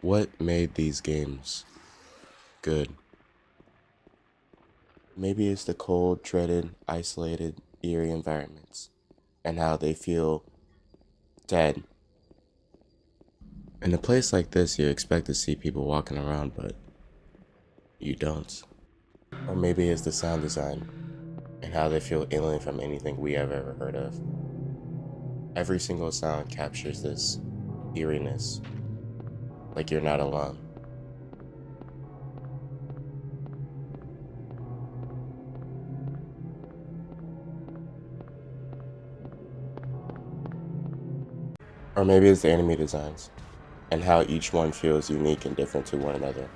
What made these games good? Maybe it's the cold, dreaded, isolated, eerie environments, and how they feel dead. In a place like this, you expect to see people walking around, but you don't. Or maybe it's the sound design, and how they feel alien from anything we have ever heard of. Every single sound captures this eeriness, like you're not alone. Or maybe it's the enemy designs, and how each one feels unique and different to one another,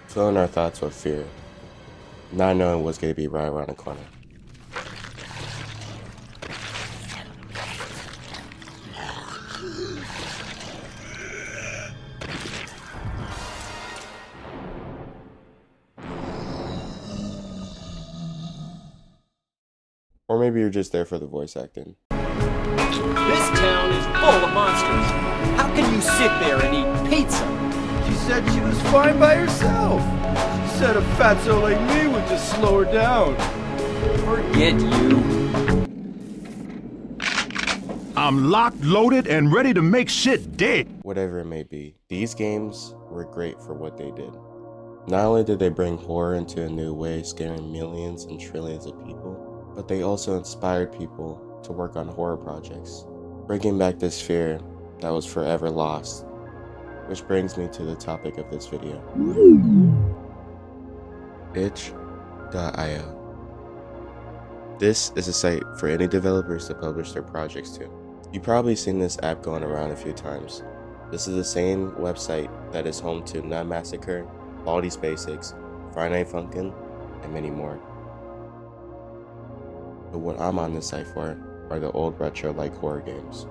filling our thoughts with fear, not knowing what's going to be right around the corner. Or maybe you're just there for the voice acting. This town is full of monsters. How can you sit there and eat pizza? She said she was fine by herself. She said a fatso like me would just slow her down. Forget you. I'm locked, loaded, and ready to make shit dead. Whatever it may be, these games were great for what they did. Not only did they bring horror into a new way, scaring millions and trillions of people, but they also inspired people to work on horror projects, bringing back this fear that was forever lost. Which brings me to the topic of this video. itch.io. This is a site for any developers to publish their projects to. You've probably seen this app going around a few times. This is the same website that is home to Nut Massacre, Baldi's Basics, Friday Night Funkin', and many more. But what I'm on this site for are the old retro-like horror games.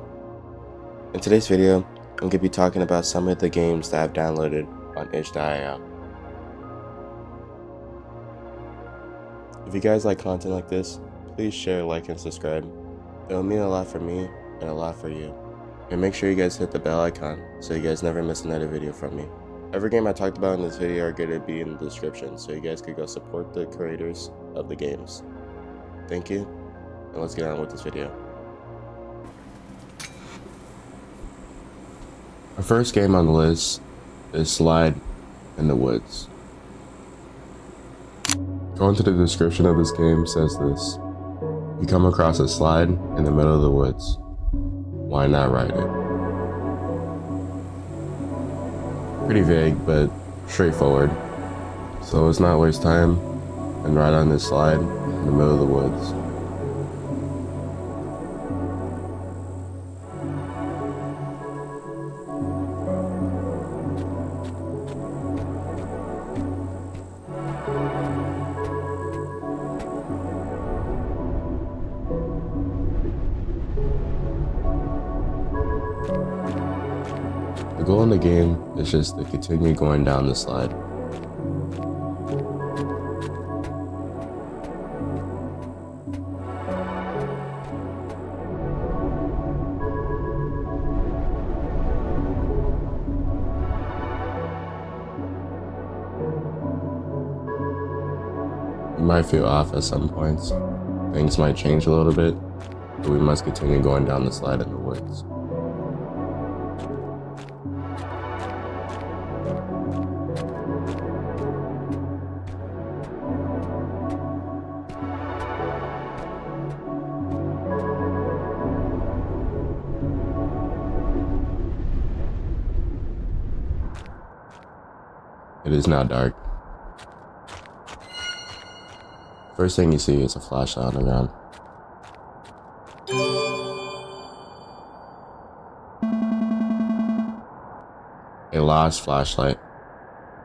In today's video, I'm going to be talking about some of the games that I've downloaded on itch.io. If you guys like content like this, please share, like, and subscribe. It will mean a lot for me and a lot for you. And make sure you guys hit the bell icon so you guys never miss another video from me. Every game I talked about in this video are going to be in the description, so you guys could go support the creators of the games. Thank you, and let's get on with this video. Our first game on the list is Slide in the Woods. Going to the description of this game says this: you come across a slide in the middle of the woods. Why not ride it? Pretty vague, but straightforward. So let's not waste time and ride on this slide in the middle of the woods. The goal in the game is just to continue going down the slide. You might feel off at some points. Things might change a little bit, but we must continue going down the slide in the woods. It is now dark. First thing you see is a flashlight on the ground. A lost flashlight.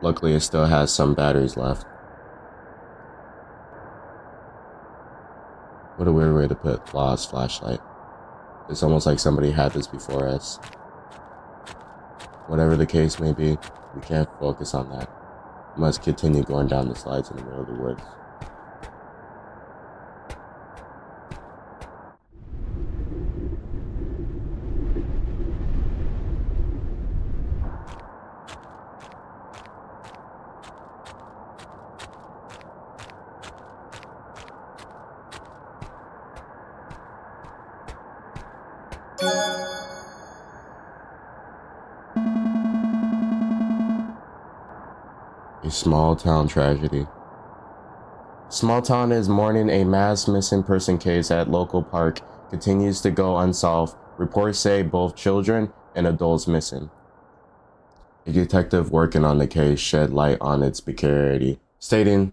Luckily, it still has some batteries left. What a weird way to put lost flashlight. It's almost like somebody had this before us. Whatever the case may be, we can't focus on that. We must continue going down the slides in the middle of the woods. A small town tragedy. Small town is mourning a mass missing person case at local park continues to go unsolved. Reports say both children and adults missing. A detective working on the case shed light on its precarity, stating,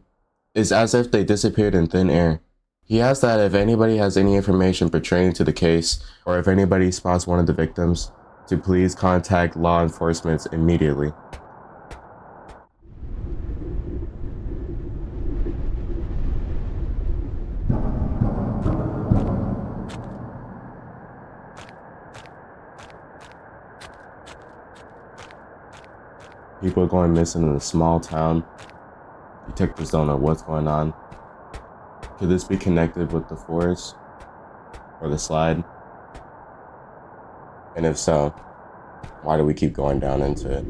"It's as if they disappeared in thin air." He asked that if anybody has any information pertaining to the case, or if anybody spots one of the victims, to please contact law enforcement immediately. People are going missing in a small town. Detectives don't know what's going on. Could this be connected with the forest or the slide? And if so, why do we keep going down into it?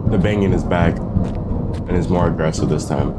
The banging is back, and is more aggressive this time.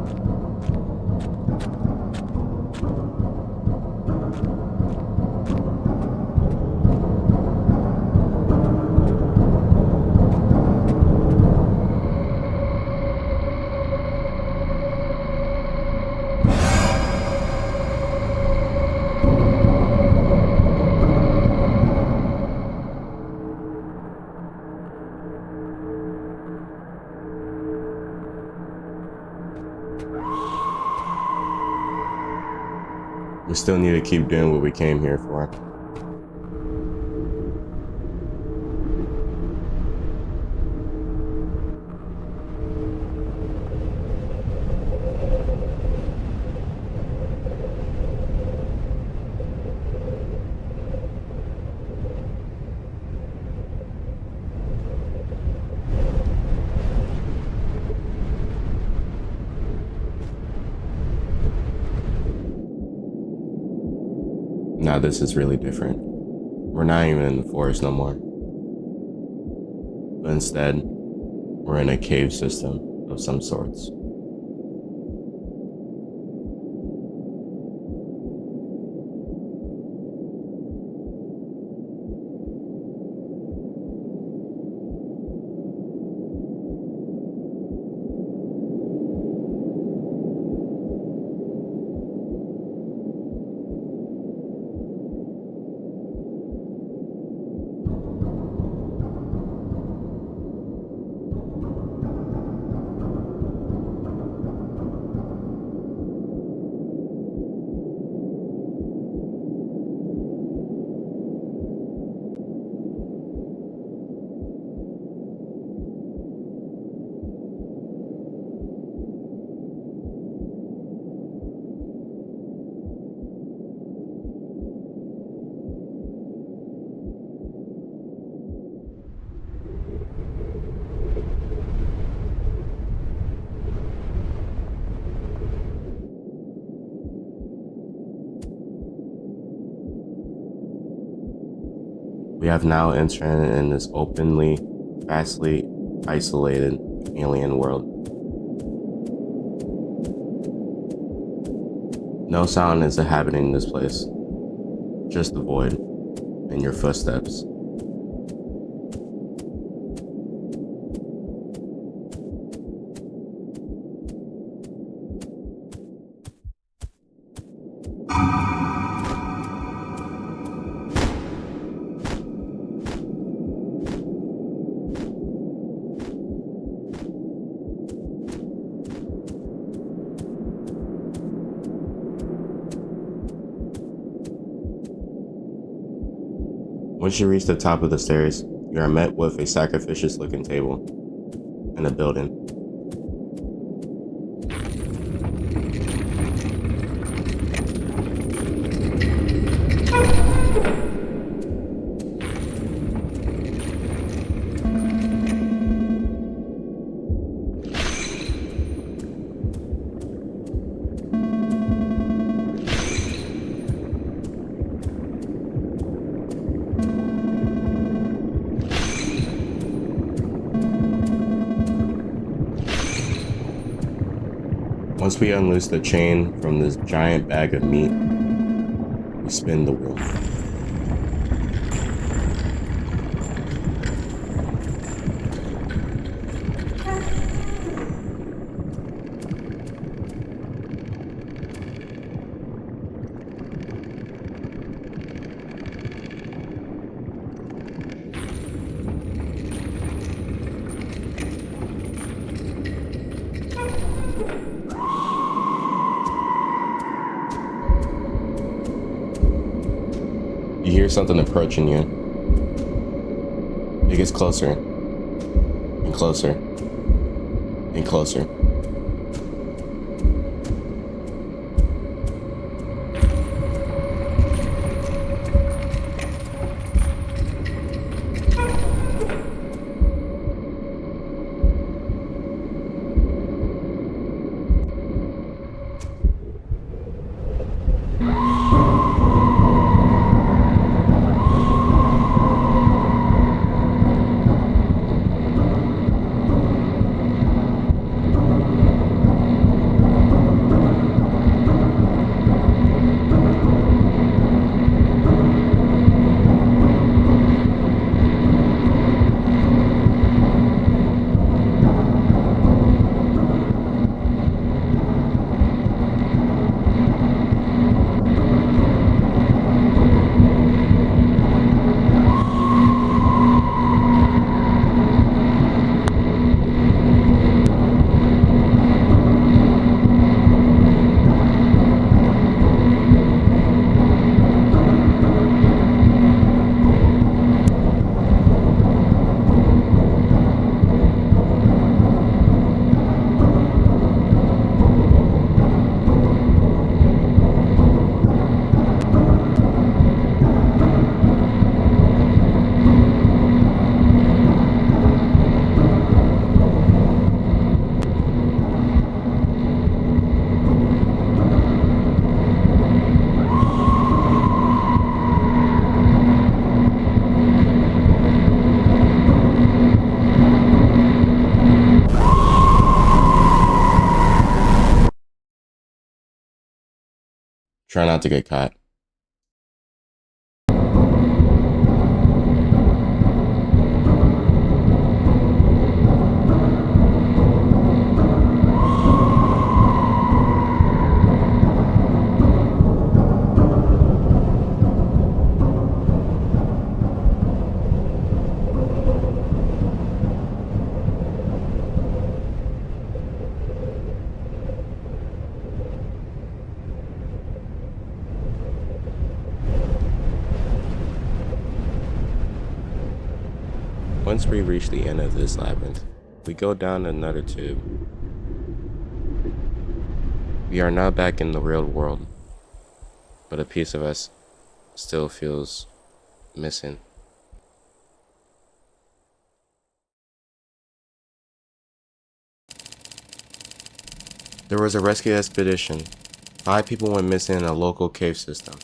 We still need to keep doing what we came here for. Now this is really different. We're not even in the forest no more. But instead, we're in a cave system of some sorts. We have now entered in this openly, vastly isolated alien world. No sound is inhabiting this place, just the void and your footsteps. Once you reach the top of the stairs, you are met with a sacrificious looking table and a building. Once we unloose the chain from this giant bag of meat, we spin the wheel. You hear something approaching you. It gets closer, and closer, and closer. Try not to get caught. Once we reach the end of this labyrinth, we go down another tube. We are now back in the real world, but a piece of us still feels missing. There was a rescue expedition. 5 people went missing in a local cave system.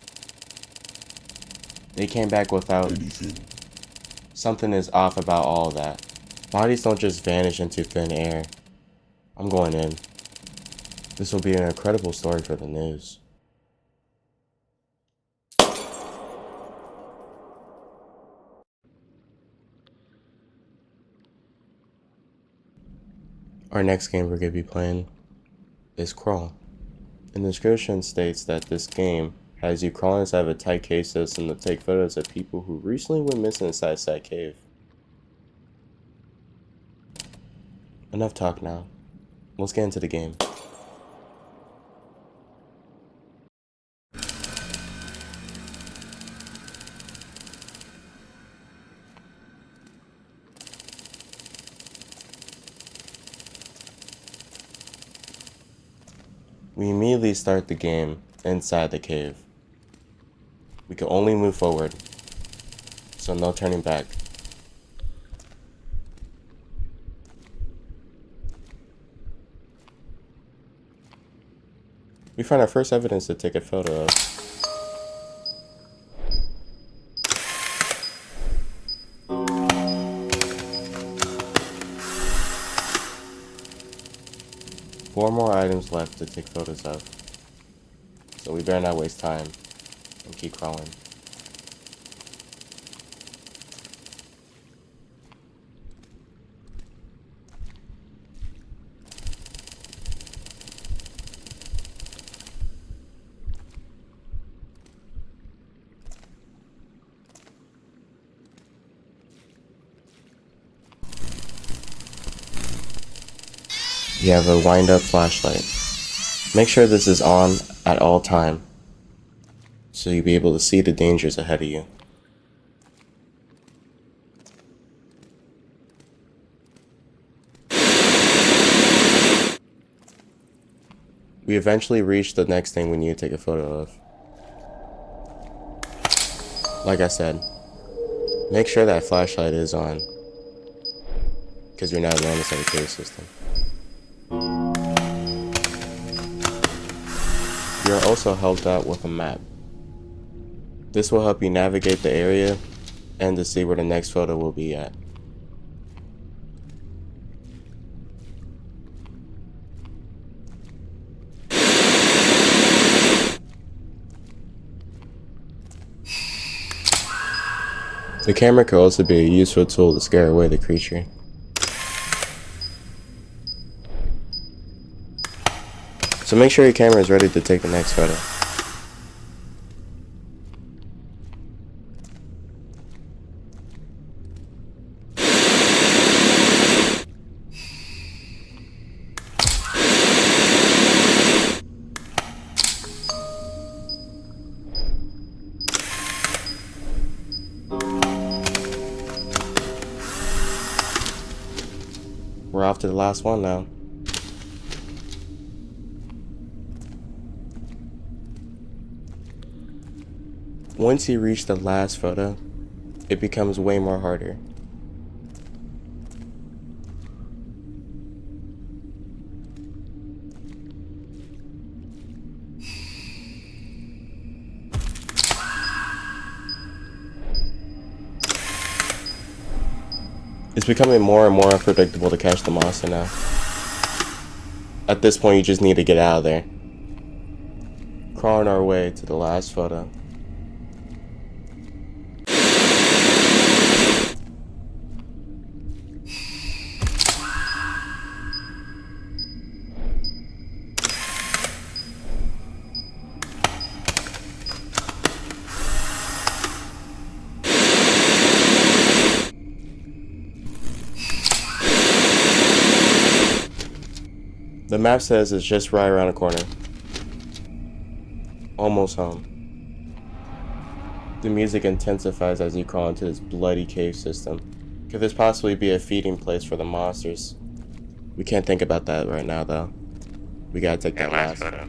They came back without anything. Something is off about all that. Bodies don't just vanish into thin air. I'm going in. This will be an incredible story for the news. Our next game we're going to be playing is Crawl. And the description states that this game has you crawl inside of a tight cave system to take photos of people who recently went missing inside that cave. Enough talk now. Let's get into the game. We immediately start the game inside the cave. We can only move forward, so no turning back. We find our first evidence to take a photo of. 4 more items left to take photos of, so we better not waste time and keep crawling. You have a wind-up flashlight. Make sure this is on at all time, so you'll be able to see the dangers ahead of you. We eventually reach the next thing we need to take a photo of. Like I said, make sure that flashlight is on, because you're not alone inside the cave system. You are also helped out with a map. This will help you navigate the area and to see where the next photo will be at. The camera could also be a useful tool to scare away the creature. So make sure your camera is ready to take the next photo. We're off to the last one now. Once you reach the last photo, it becomes way more harder. It's becoming more and more unpredictable to catch the monster now. At this point, you just need to get out of there. Crawling our way to the last photo. The map says it's just right around the corner. Almost home. The music intensifies as you crawl into this bloody cave system. Could this possibly be a feeding place for the monsters? We can't think about that right now though. We gotta take that last photo.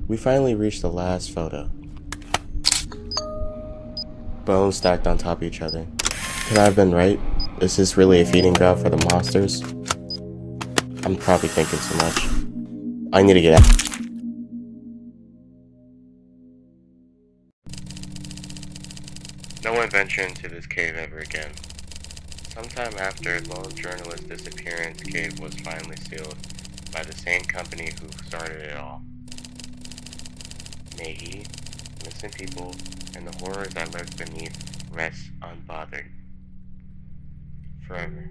We finally reached the last photo. Bones stacked on top of each other. Could I have been right? Is this really a feeding ground for the monsters? I'm probably thinking too much. I need to get out. No one venture into this cave ever again. Sometime after lone journalist's disappearance, cave was finally sealed by the same company who started it all. May he, missing people, and the horrors that lurk beneath rest unbothered. Forever.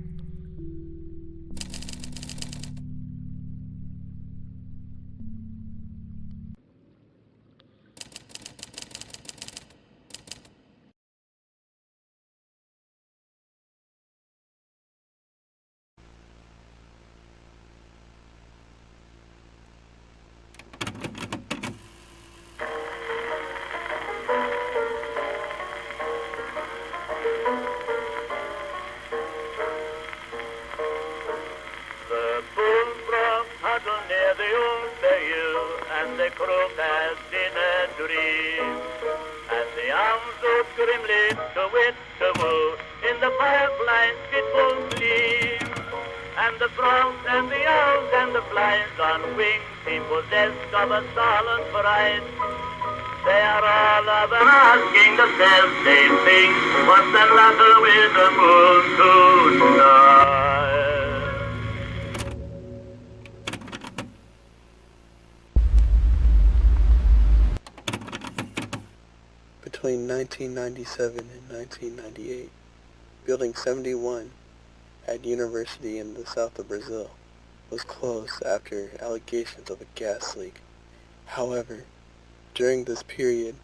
the crook has been a dream. And the arms look grimly to wit to woo in the firefly's fitful gleam. And the frogs and the owls and the flies on wing seem possessed of a sullen fright. They are all of them asking the same thing. What's the matter with the moon tonight? Between 1997 and 1998, Building 71 at University in the south of Brazil was closed after allegations of a gas leak. However, during this period,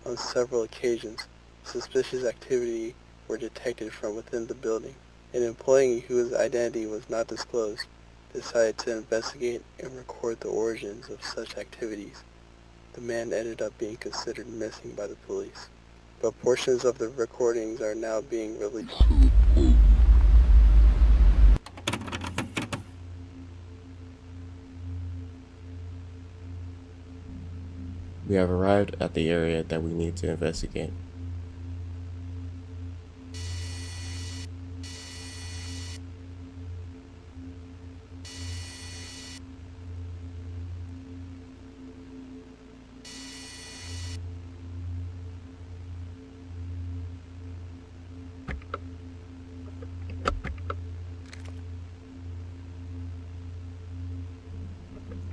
on several occasions, suspicious activity were detected from within the building. An employee whose identity was not disclosed decided to investigate and record the origins of such activities. The man ended up being considered missing by the police, but portions of the recordings are now being released. We have arrived at the area that we need to investigate.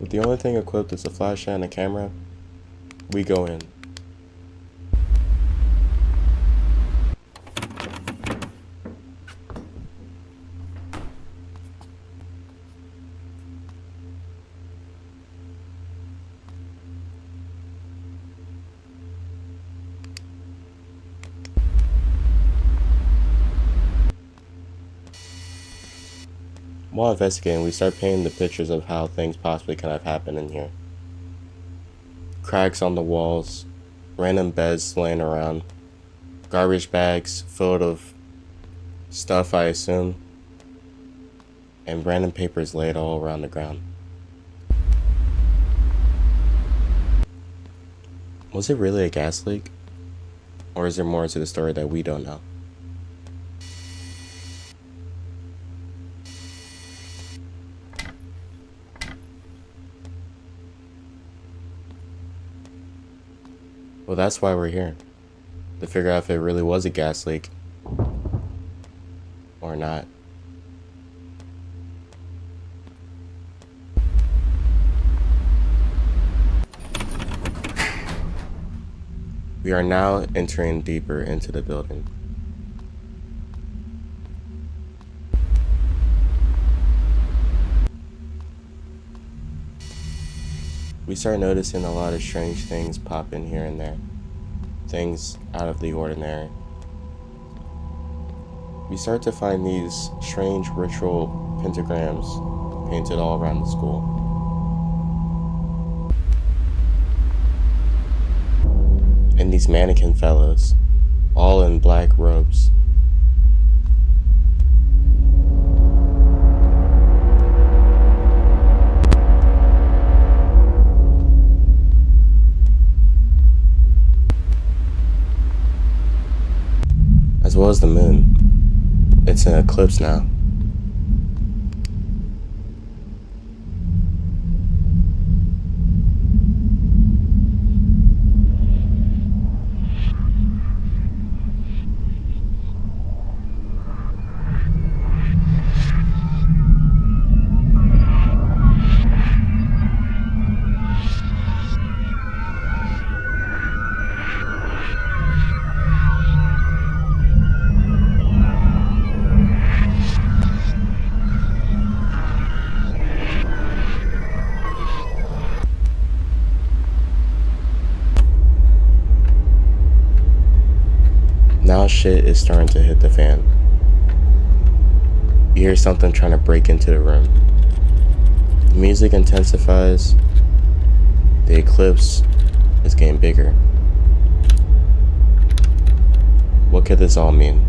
With the only thing equipped is a flashlight and a camera, we go in. While investigating, we start painting the pictures of how things possibly could have happened in here. Cracks on the walls, random beds laying around, garbage bags filled of stuff, I assume, and random papers laid all around the ground. Was it really a gas leak? Or is there more to the story that we don't know? Well, that's why we're here. To figure out if it really was a gas leak. Or not. We are now entering deeper into the building. We start noticing a lot of strange things pop in here and there. Things out of the ordinary. We start to find these strange ritual pentagrams painted all around the school. And these mannequin fellows, all in black robes. As well as the moon. It's in eclipse now. Now shit is starting to hit the fan. You hear something trying to break into the room. The music intensifies. The eclipse is getting bigger. What could this all mean?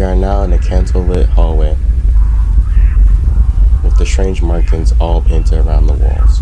are now in a candle-lit hallway, with the strange markings all painted around the walls.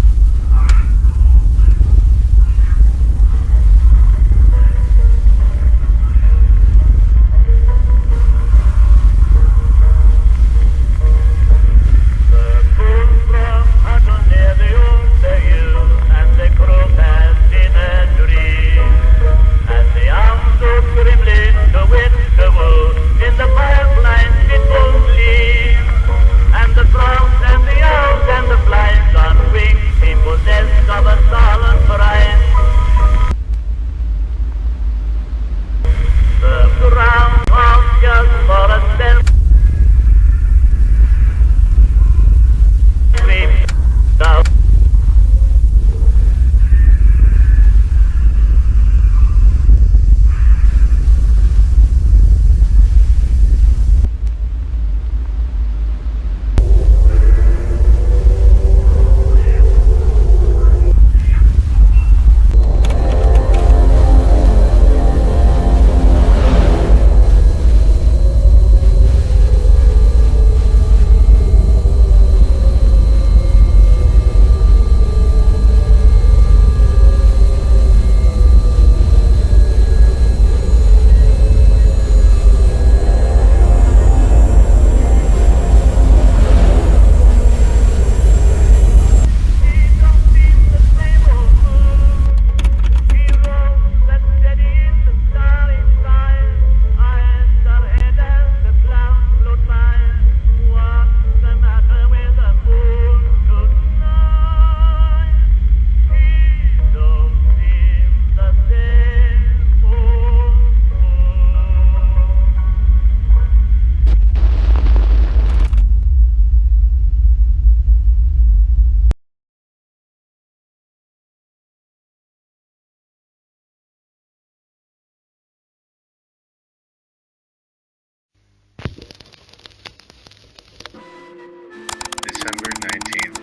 December 19th,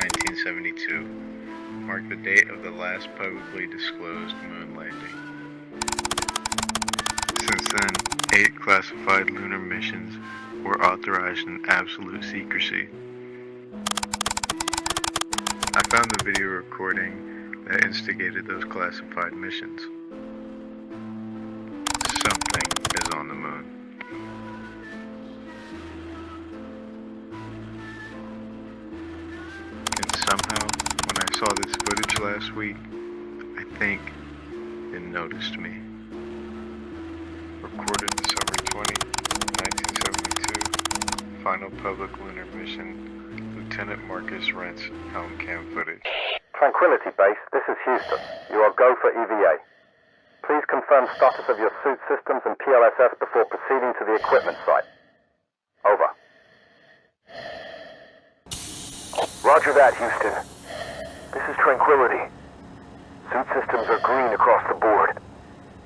1972, marked the date of the last publicly disclosed moon landing. Since then, 8 classified lunar missions were authorized in absolute secrecy. I found the video recording that instigated those classified missions. Something is on the moon. And somehow, when I saw this footage last week, I think it noticed me. Recorded December 20, 1972, final public lunar mission, Lieutenant Marcus Rent's helm cam footage. Tranquility Base, this is Houston. You are go for EVA. Please confirm status of your suit systems and PLSS before proceeding to the equipment site. Over. Roger that, Houston. This is Tranquility. Suit systems are green across the board.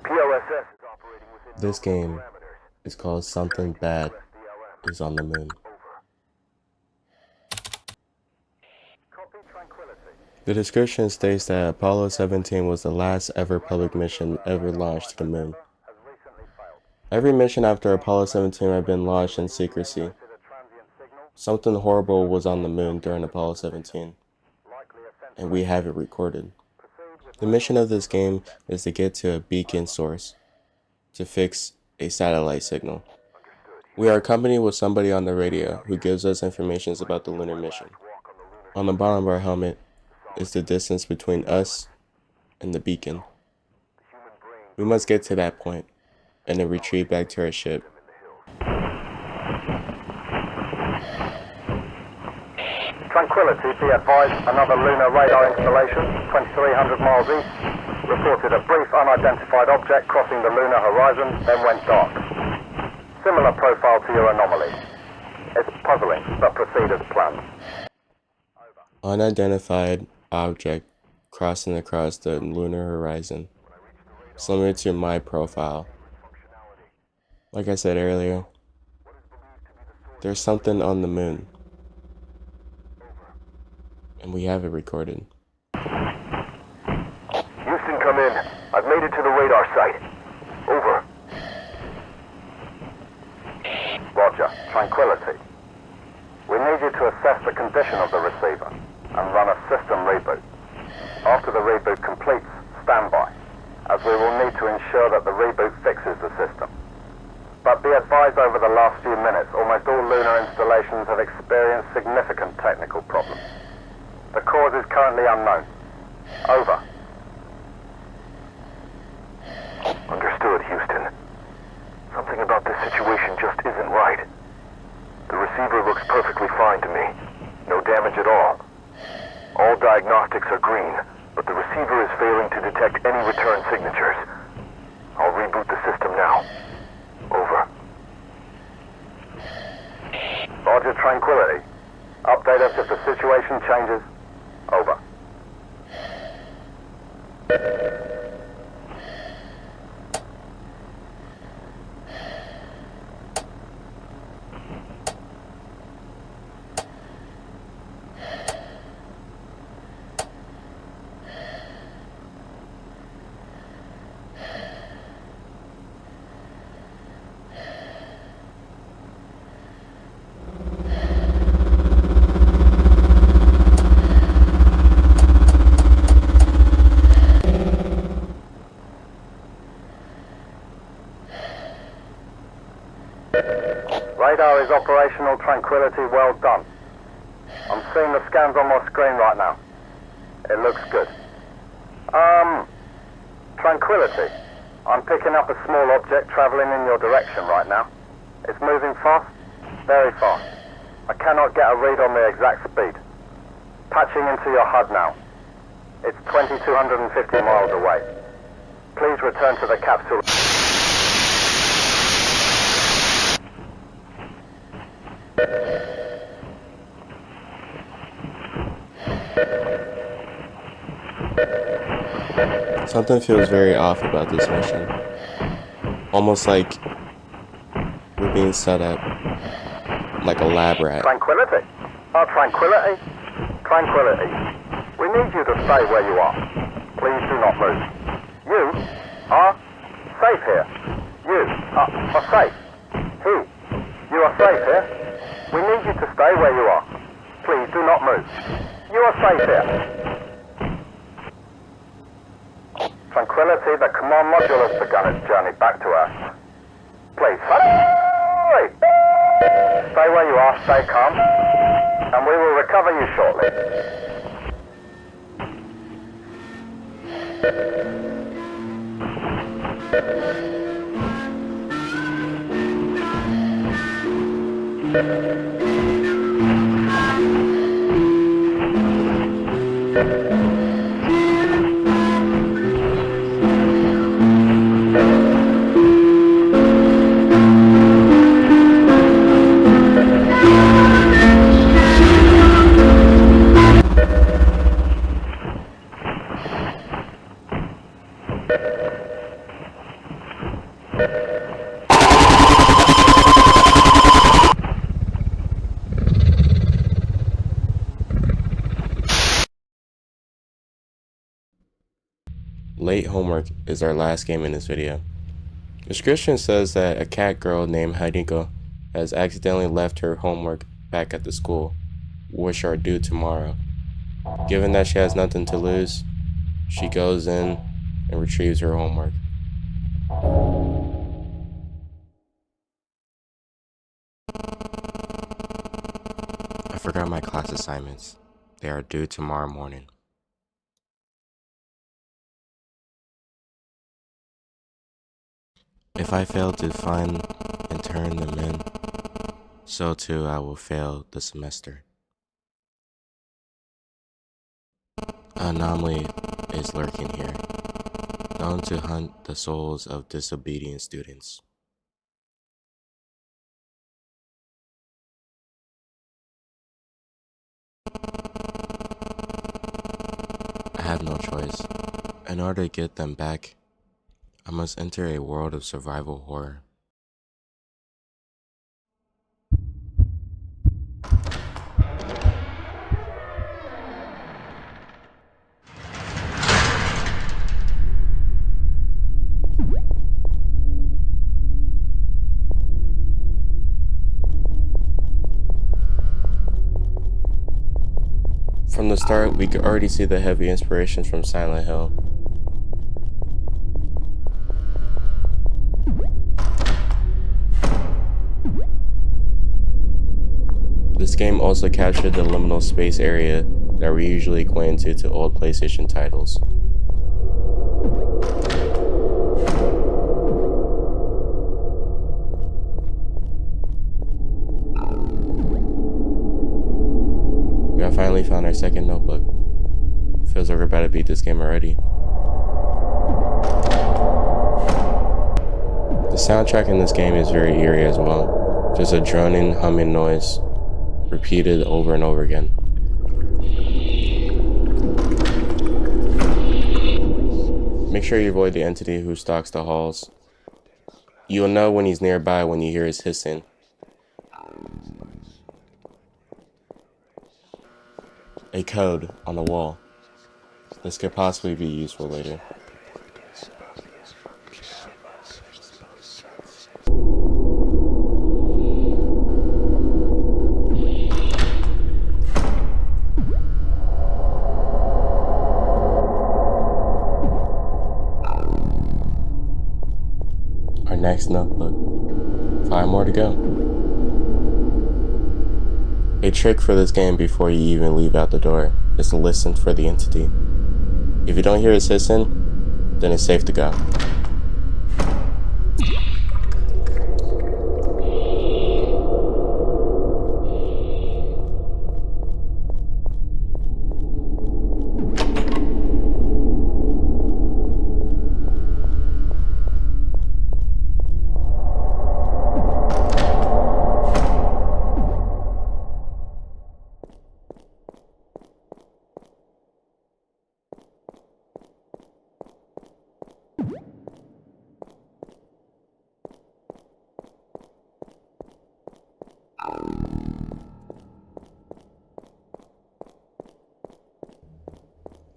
PLSS is operating within... This game is called Something Bad is on the Moon. The description states that Apollo 17 was the last ever public mission ever launched to the moon. Every mission after Apollo 17 had been launched in secrecy. Something horrible was on the moon during Apollo 17, and we have it recorded. The mission of this game is to get to a beacon source to fix a satellite signal. We are accompanied with somebody on the radio who gives us information about the lunar mission. On the bottom of our helmet is the distance between us and the beacon. We must get to that point and then retreat back to our ship. Tranquility, be advised, another lunar radar installation, 2,300 miles east, reported a brief unidentified object crossing the lunar horizon, then went dark. Similar profile to your anomaly. It's puzzling, but proceed as planned. Unidentified object crossing across the lunar horizon, similar to my profile. Like I said earlier, there's something on the moon, and we have it recorded. Houston, come in. I've made it to the radar site. Over. Roger, Tranquility. We need you to assess the condition of the receiver and run a system reboot. After the reboot completes, stand by, as we will need to ensure that the reboot fixes the system. But be advised, over the last few minutes, almost all lunar installations have experienced significant technical problems. The cause is currently unknown. Over. Understood, Houston. Something about this situation just isn't right. The receiver looks perfectly fine to me. No damage at all. All diagnostics are green, but the receiver is failing to detect any return signatures. I'll reboot the system now. Over. Roger, Tranquility. Update us if the situation changes. Over. Radar is operational, Tranquility, well done. I'm seeing the scans on my screen right now. It looks good. Tranquility. I'm picking up a small object traveling in your direction right now. It's moving fast, very fast. I cannot get a read on the exact speed. Patching into your HUD now. It's 2,250 miles away. Please return to the capsule. Something feels very off about this mission. Almost like we're being set up like a lab rat. Tranquility. Oh, Tranquility. Tranquility. We need you to stay where you are. Please do not move. You are safe here. You are safe. You are safe here. We need you to stay where you are. Please do not move. You are safe here. Tranquility, the command module has begun its journey back to Earth. Please, hurry! Stay where you are, stay calm, and we will recover you shortly. Late homework is our last game in this video. The description says that a cat girl named Hariko has accidentally left her homework back at the school, which are due tomorrow. Given that she has nothing to lose, she goes in and retrieves her homework. I forgot my class assignments. They are due tomorrow morning. If I fail to find and turn them in, so too I will fail the semester. An anomaly is lurking here, known to hunt the souls of disobedient students. I have no choice. In order to get them back, I must enter a world of survival horror. the start, we could already see the heavy inspirations from Silent Hill. This game also captured the liminal space area that we're usually acquainted to old PlayStation titles. We have finally found our second notebook. Feels like we're about to beat this game already. The soundtrack in this game is very eerie as well. Just a droning, humming noise, repeated over and over again. Make sure you avoid the entity who stalks the halls. You'll know when he's nearby when you hear his hissing. A code on the wall. This could possibly be useful later. Our next notebook. 5 more to go. A trick for this game before you even leave out the door is to listen for the entity. If you don't hear it hissing, then it's safe to go.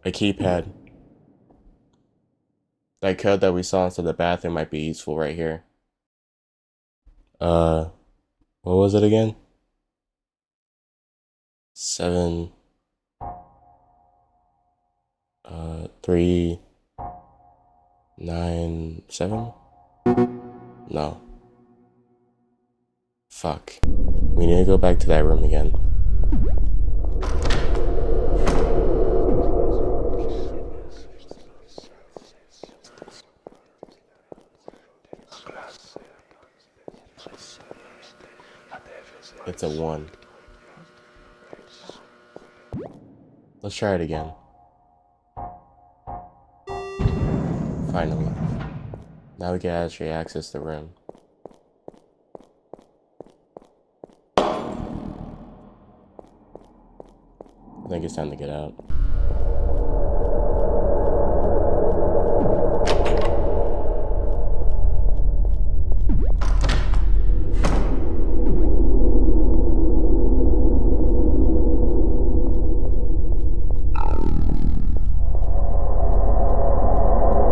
A keypad. That code that we saw inside the bathroom might be useful right here. What was it again? 7 3 9 7? No. Fuck. We need to go back to that room again. It's a 1. Let's try it again. Finally. Now we can actually access the room. I think it's time to get out.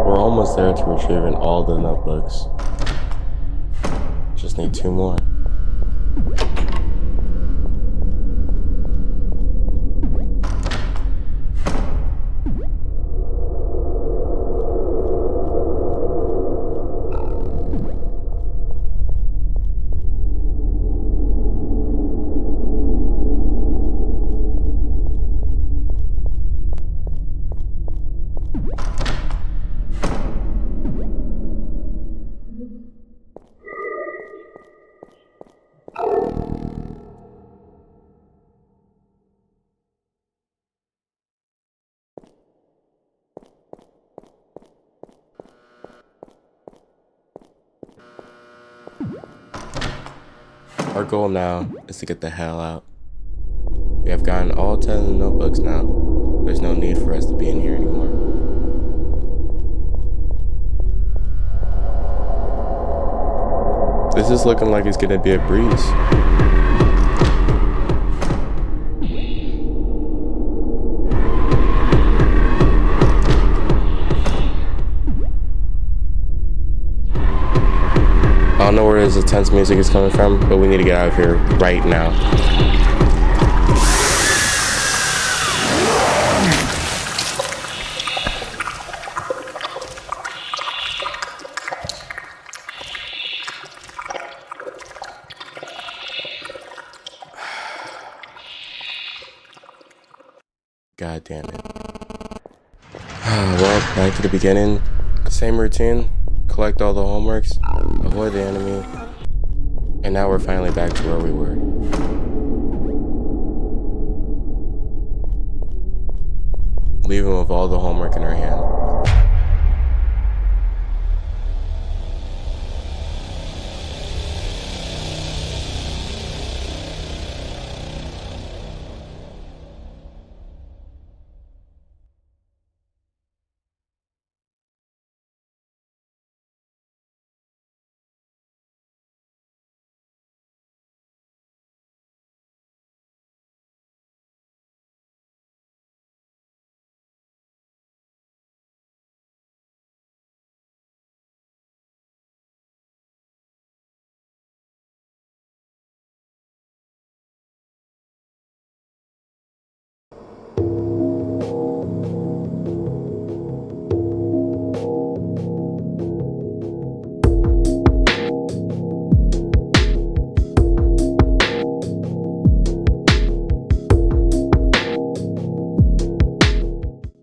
We're almost there to retrieving all the notebooks. Just need 2 more. Our goal now is to get the hell out. We have gotten all 10 of the notebooks now. There's no need for us to be in here anymore. This is looking like it's gonna be a breeze. I don't know where this intense music is coming from, but we need to get out of here right now. God damn it. Well, back to the beginning. Same routine. Collect all the homeworks. Avoid the enemy. And now we're finally back to where we were. Leaving with all the homework in our hand.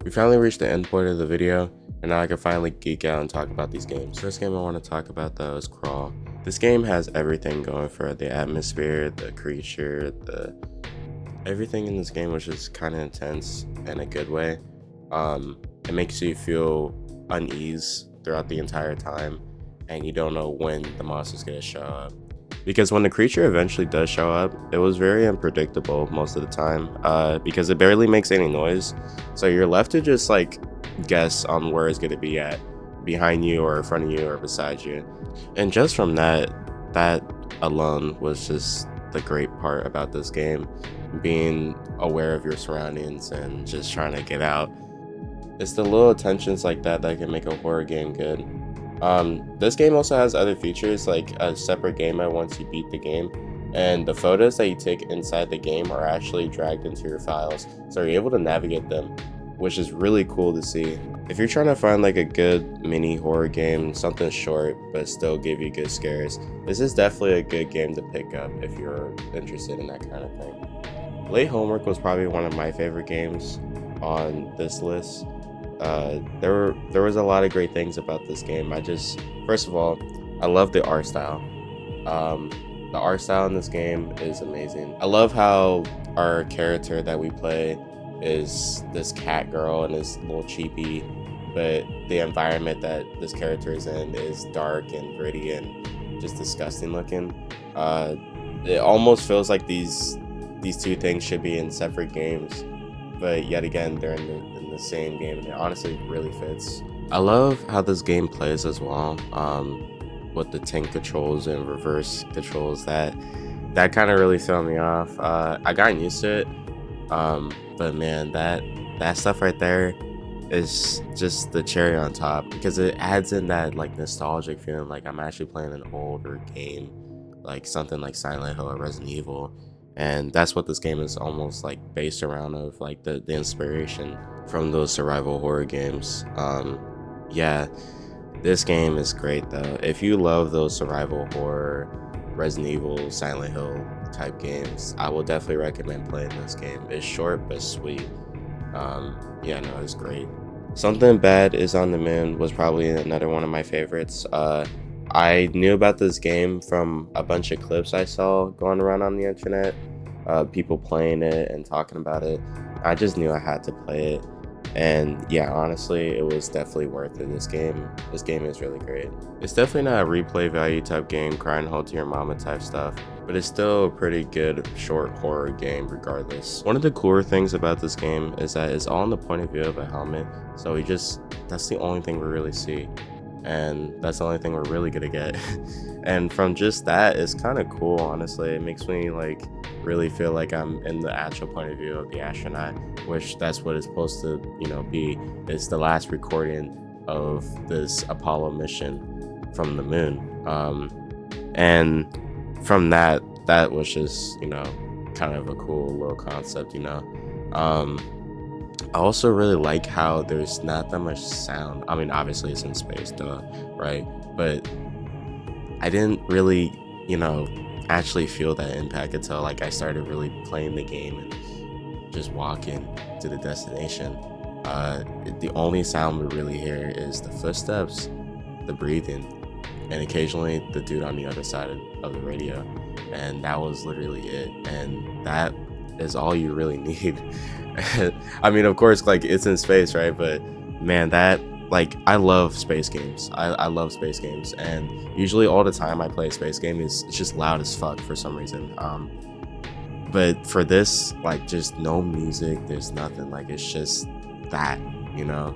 We finally reached the end point of the video, and now I can finally geek out and talk about these games. First game I want to talk about though is Crawl. This game has everything going for it. The atmosphere, the creature, everything in this game, which is kind of intense in a good way. It makes you feel unease throughout the entire time, and you don't know when the monster's gonna show up. Because when the creature eventually does show up, it was very unpredictable most of the time, because it barely makes any noise. So you're left to just like guess on where it's going to be at, behind you or in front of you or beside you. And just from that alone was just the great part about this game, being aware of your surroundings and just trying to get out. It's the little attentions like that that can make a horror game good. This game also has other features like a separate game mode once you beat the game, and the photos that you take inside the game are actually dragged into your files, so you're able to navigate them, which is really cool to see. If you're trying to find like a good mini horror game, something short but still give you good scares, this is definitely a good game to pick up if you're interested in that kind of thing. Late Homework was probably one of my favorite games on this list. There was a lot of great things about this game. First of all, I love the art style. The art style in this game is amazing. I love how our character that we play is this cat girl and is a little cheapy, but the environment that this character is in is dark and gritty and just disgusting looking. It almost feels like these two things should be in separate games, but yet again they're in the same game, and it honestly really fits. I love how this game plays as well, with the tank controls and reverse controls. That kind of really threw me off. I got used to it, but man, that stuff right there is just the cherry on top, because it adds in that like nostalgic feeling, like I'm actually playing an older game, like something like Silent Hill or Resident Evil. And that's what this game is almost like based around, of like the inspiration from those survival horror games. Yeah, this game is great though. If you love those survival horror, Resident Evil, Silent Hill type games, I will definitely recommend playing this game. It's short but sweet. Yeah, no, it's great. Something Bad Is on the Moon was probably another one of my favorites. I knew about this game from a bunch of clips I saw going around on the internet, people playing it and talking about it. I just knew I had to play it, and yeah, honestly, it was definitely worth it. This game is really great. It's definitely not a replay value type game, cry and hold to your mama type stuff, but it's still a pretty good short horror game regardless. One of the cooler things about this game is that it's all in the point of view of a helmet, so that's the only thing we really see, and that's the only thing we're really gonna get. And from just that, it's kind of cool, honestly. It makes me like really feel like I'm in the actual point of view of the astronaut, which that's what it's supposed to, be. It's the last recording of this Apollo mission from the moon. And from that was just, kind of a cool little concept, I also really like how there's not that much sound. I mean, obviously it's in space, duh, right? But I didn't really, actually feel that impact until like I started really playing the game and just walking to the destination. The only sound we really hear is the footsteps, the breathing, and occasionally the dude on the other side of the radio. And that was literally it. And that is all you really need. I mean, of course, like, it's in space, right? But man, that, like, I love space games. I love space games, and usually all the time I play a space game, it's just loud as fuck for some reason. But for this, like, just no music, there's nothing. Like, it's just that, you know,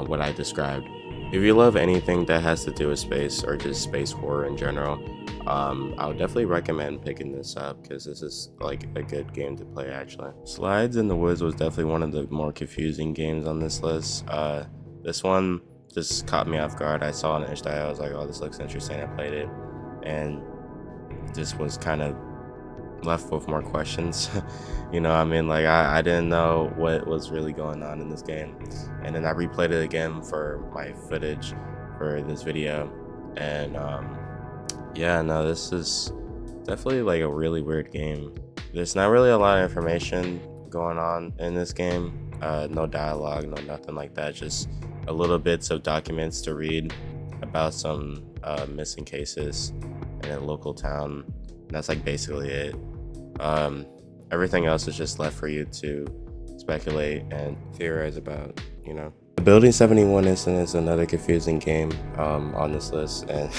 what I described. If you love anything that has to do with space or just space horror in general, I would definitely recommend picking this up, because this is like a good game to play actually. Slides in the Woods was definitely one of the more confusing games on this list. This one just caught me off guard. I saw an image that I was like, oh, this looks interesting. I played it, and just was kind of left with more questions. You know, I mean, like, I didn't know what was really going on in this game, and then I replayed it again for my footage for this video, and yeah, no, this is definitely like a really weird game. There's not really a lot of information going on in this game. No dialogue, no nothing like that, just a little bits of documents to read about some missing cases in a local town. And that's like basically it. Everything else is just left for you to speculate and theorize about, you know. The Building 71 incident is another confusing game on this list, and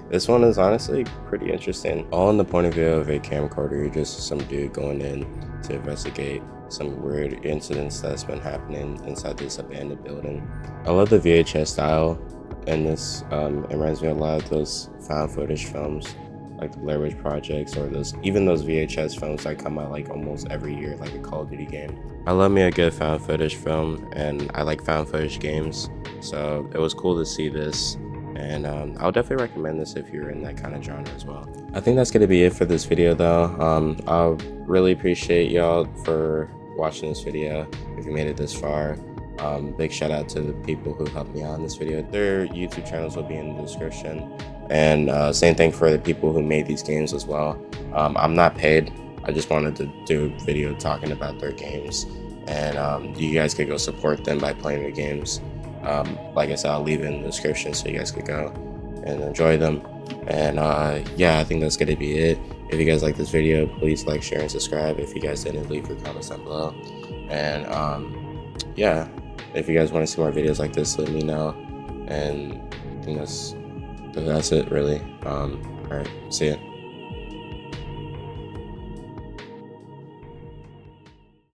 this one is honestly pretty interesting. All in the point of view of a camcorder. You're just some dude going in to investigate some weird incidents that's been happening inside this abandoned building. I love the VHS style in this. It reminds me a lot of those found footage films, like the Blair Witch Projects, or those VHS films that come out like almost every year, like a Call of Duty game. I love me a good found footage film, and I like found footage games, so it was cool to see this. And I'll definitely recommend this if you're in that kind of genre as well. I think that's going to be it for this video though. I really appreciate y'all for watching this video. If you made it this far, big shout out to the people who helped me out in this video. Their YouTube channels will be in the description. And same thing for the people who made these games as well. I'm not paid. I just wanted to do a video talking about their games. And you guys could go support them by playing the games. Like I said, I'll leave it in the description so you guys could go and enjoy them. And yeah, I think that's gonna be it. If you guys like this video, please like, share, and subscribe. If you guys didn't, leave your comments down below. And yeah, if you guys want to see more videos like this, let me know. And I think that's it really. All right, see ya.